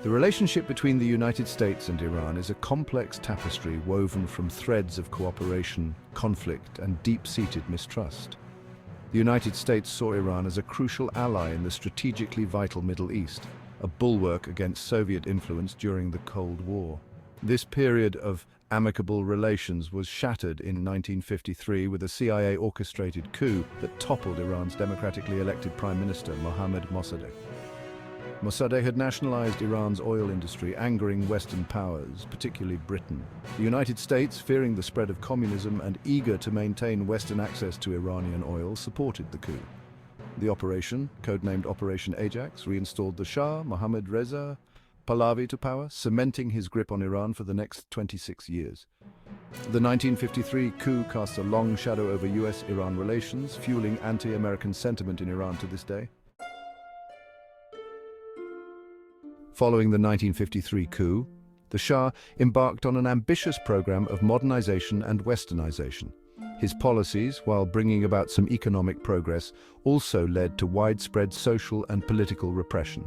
The relationship between the United States and Iran is a complex tapestry woven from threads of cooperation, conflict, and deep-seated mistrust. The United States saw Iran as a crucial ally in the strategically vital Middle East, a bulwark against Soviet influence during the Cold War. This period of amicable relations was shattered in 1953 with a CIA-orchestrated coup that toppled Iran's democratically elected Prime Minister Mohammad Mossadegh. Mossadegh had nationalized Iran's oil industry, angering Western powers, particularly Britain. The United States, fearing the spread of communism and eager to maintain Western access to Iranian oil, supported the coup. The operation, codenamed Operation Ajax, reinstalled the Shah, Mohammad Reza Pahlavi, to power, cementing his grip on Iran for the next 26 years. The 1953 coup casts a long shadow over U.S. Iran relations, fueling anti-American sentiment in Iran to this day. Following the 1953 coup, the Shah embarked on an ambitious program of modernization and westernization. His policies, while bringing about some economic progress, also led to widespread social and political repression.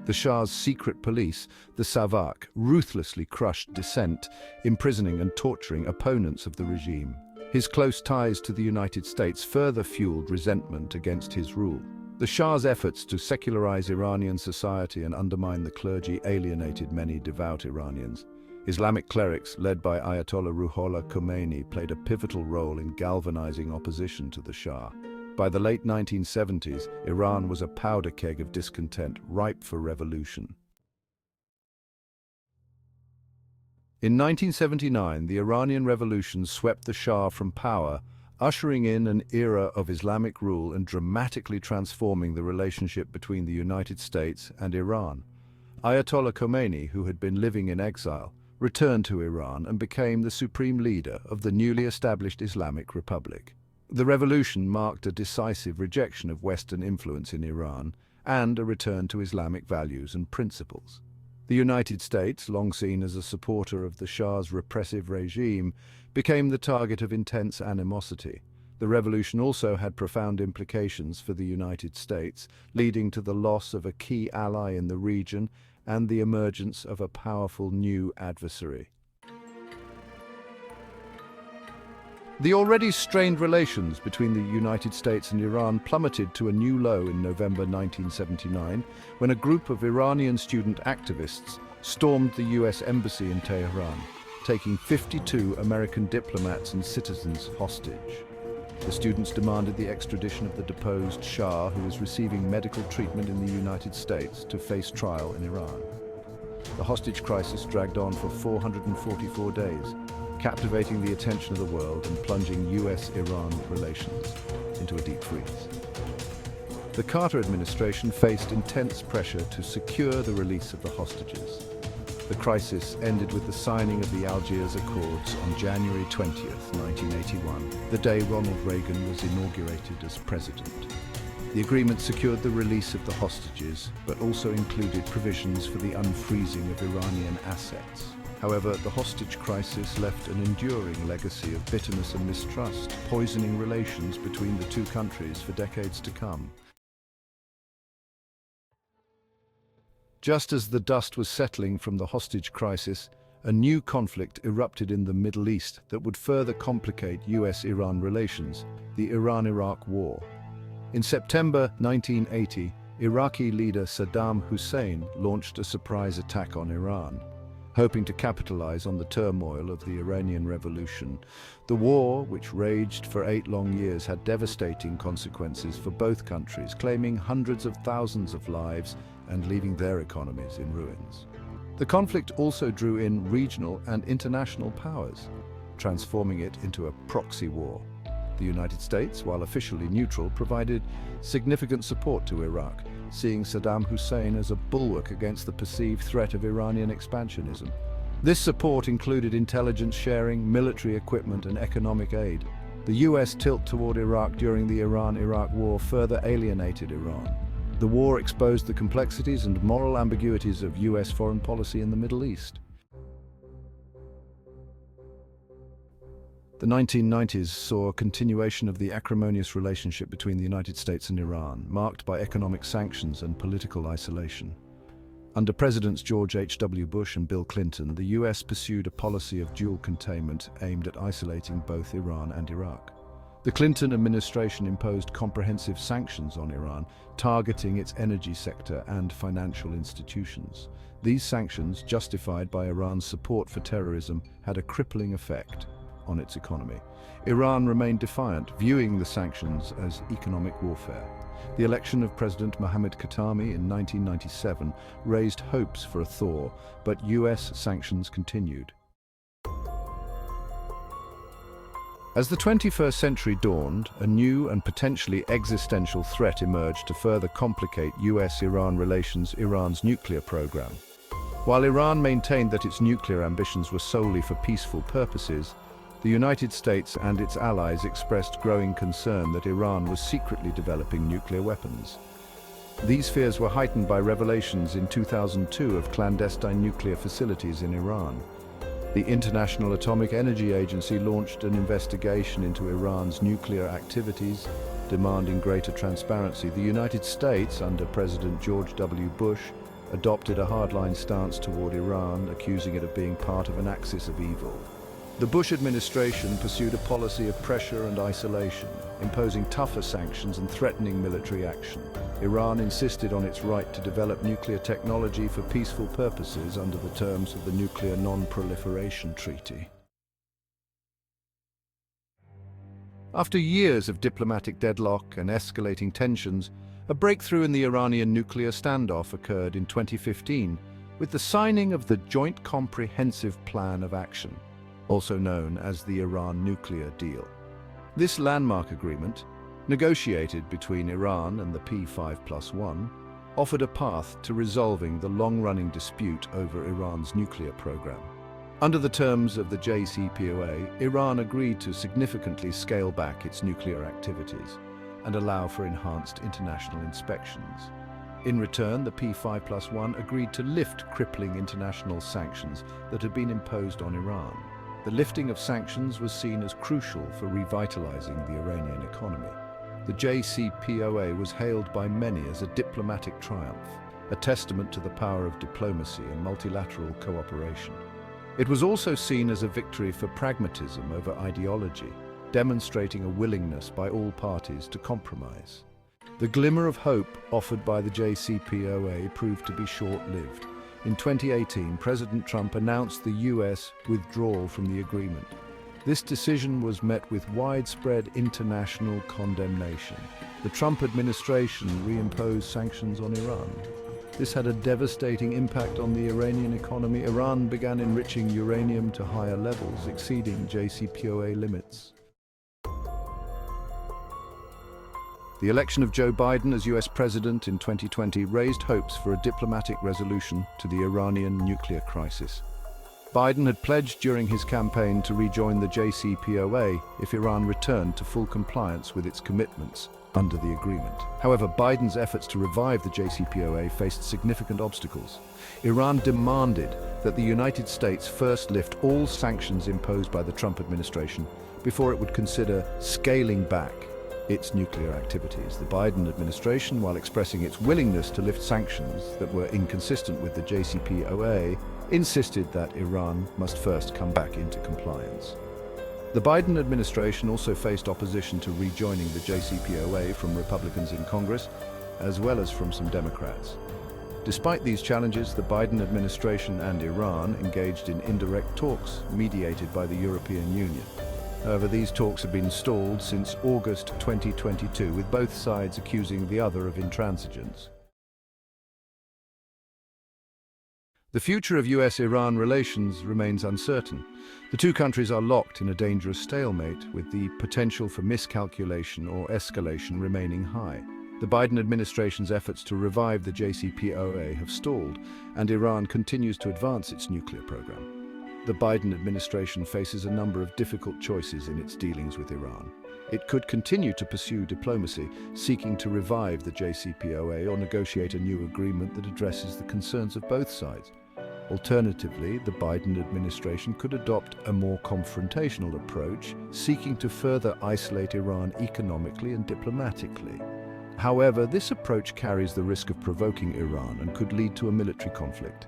The Shah's secret police, the Savak, ruthlessly crushed dissent, imprisoning and torturing opponents of the regime. His close ties to the United States further fueled resentment against his rule. The Shah's efforts to secularize Iranian society and undermine the clergy alienated many devout Iranians. Islamic clerics, led by Ayatollah Khomeini, played a pivotal role in galvanizing opposition to the Shah. By the late 1970s, Iran was a powder keg of discontent, ripe for revolution. In 1979, the Iranian Revolution swept the Shah from power, ushering in an era of Islamic rule and dramatically transforming the relationship between the United States and Iran. Ayatollah Khomeini, who had been living in exile, returned to Iran and became the supreme leader of the newly established Islamic Republic. The revolution marked a decisive rejection of Western influence in Iran and a return to Islamic values and principles. The United States, long seen as a supporter of the Shah's repressive regime, became the target of intense animosity. The revolution also had profound implications for the United States, leading to the loss of a key ally in the region and the emergence of a powerful new adversary. The already strained relations between the United States and Iran plummeted to a new low in November 1979 when a group of Iranian student activists stormed the U.S. Embassy in Tehran, taking 52 American diplomats and citizens hostage. The students demanded the extradition of the deposed Shah, who was receiving medical treatment in the United States, to face trial in Iran. The hostage crisis dragged on for 444 days, captivating the attention of the world and plunging U.S.-Iran relations into a deep freeze. The Carter administration faced intense pressure to secure the release of the hostages. The crisis ended with the signing of the Algiers Accords on January 20th, 1981, the day Ronald Reagan was inaugurated as president. The agreement secured the release of the hostages, but also included provisions for the unfreezing of Iranian assets. However, the hostage crisis left an enduring legacy of bitterness and mistrust, poisoning relations between the two countries for decades to come. Just as the dust was settling from the hostage crisis, a new conflict erupted in the Middle East that would further complicate U.S.-Iran relations, the Iran-Iraq War. In September 1980, Iraqi leader Saddam Hussein launched a surprise attack on Iran, hoping to capitalize on the turmoil of the Iranian Revolution. The war, which raged for 8 long years, had devastating consequences for both countries, claiming hundreds of thousands of lives and leaving their economies in ruins. The conflict also drew in regional and international powers, transforming it into a proxy war. The United States, while officially neutral, provided significant support to Iraq, seeing Saddam Hussein as a bulwark against the perceived threat of Iranian expansionism. This support included intelligence sharing, military equipment, and economic aid. The U.S. tilt toward Iraq during the Iran-Iraq War further alienated Iran. The war exposed the complexities and moral ambiguities of U.S. foreign policy in the Middle East. The 1990s saw a continuation of the acrimonious relationship between the United States and Iran, marked by economic sanctions and political isolation. Under Presidents George H.W. Bush and Bill Clinton, the U.S. pursued a policy of dual containment aimed at isolating both Iran and Iraq. The Clinton administration imposed comprehensive sanctions on Iran, targeting its energy sector and financial institutions. These sanctions, justified by Iran's support for terrorism, had a crippling effect on its economy. Iran remained defiant, viewing the sanctions as economic warfare. The election of President Mohammad Khatami in 1997 raised hopes for a thaw, but U.S. sanctions continued. As the 21st century dawned, a new and potentially existential threat emerged to further complicate U.S.-Iran relations: Iran's nuclear program. While Iran maintained that its nuclear ambitions were solely for peaceful purposes, the United States and its allies expressed growing concern that Iran was secretly developing nuclear weapons. These fears were heightened by revelations in 2002 of clandestine nuclear facilities in Iran. The International Atomic Energy Agency launched an investigation into Iran's nuclear activities, demanding greater transparency. The United States, under President George W. Bush, adopted a hardline stance toward Iran, accusing it of being part of an axis of evil. The Bush administration pursued a policy of pressure and isolation, imposing tougher sanctions and threatening military action. Iran insisted on its right to develop nuclear technology for peaceful purposes under the terms of the Nuclear Non-Proliferation Treaty. After years of diplomatic deadlock and escalating tensions, a breakthrough in the Iranian nuclear standoff occurred in 2015 with the signing of the Joint Comprehensive Plan of Action, also known as the Iran Nuclear Deal. This landmark agreement, negotiated between Iran and the P5+1, offered a path to resolving the long-running dispute over Iran's nuclear program. Under the terms of the JCPOA, Iran agreed to significantly scale back its nuclear activities and allow for enhanced international inspections. In return, the P5+1 agreed to lift crippling international sanctions that had been imposed on Iran. The lifting of sanctions was seen as crucial for revitalizing the Iranian economy. The JCPOA was hailed by many as a diplomatic triumph, a testament to the power of diplomacy and multilateral cooperation. It was also seen as a victory for pragmatism over ideology, demonstrating a willingness by all parties to compromise. The glimmer of hope offered by the JCPOA proved to be short-lived. In 2018, President Trump announced the U.S. withdrawal from the agreement. This decision was met with widespread international condemnation. The Trump administration reimposed sanctions on Iran. This had a devastating impact on the Iranian economy. Iran began enriching uranium to higher levels, exceeding JCPOA limits. The election of Joe Biden as U.S. President in 2020 raised hopes for a diplomatic resolution to the Iranian nuclear crisis. Biden had pledged during his campaign to rejoin the JCPOA if Iran returned to full compliance with its commitments under the agreement. However, Biden's efforts to revive the JCPOA faced significant obstacles. Iran demanded that the United States first lift all sanctions imposed by the Trump administration before it would consider scaling back its nuclear activities. The Biden administration, while expressing its willingness to lift sanctions that were inconsistent with the JCPOA, insisted that Iran must first come back into compliance. The Biden administration also faced opposition to rejoining the JCPOA from Republicans in Congress, as well as from some Democrats. Despite these challenges, the Biden administration and Iran engaged in indirect talks mediated by the European Union. However, these talks have been stalled since August 2022, with both sides accusing the other of intransigence. The future of U.S.-Iran relations remains uncertain. The two countries are locked in a dangerous stalemate, with the potential for miscalculation or escalation remaining high. The Biden administration's efforts to revive the JCPOA have stalled, and Iran continues to advance its nuclear program. The Biden administration faces a number of difficult choices in its dealings with Iran. It could continue to pursue diplomacy, seeking to revive the JCPOA or negotiate a new agreement that addresses the concerns of both sides. Alternatively, the Biden administration could adopt a more confrontational approach, seeking to further isolate Iran economically and diplomatically. However, this approach carries the risk of provoking Iran and could lead to a military conflict.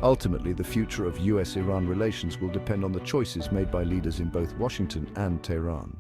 Ultimately, the future of U.S.-Iran relations will depend on the choices made by leaders in both Washington and Tehran.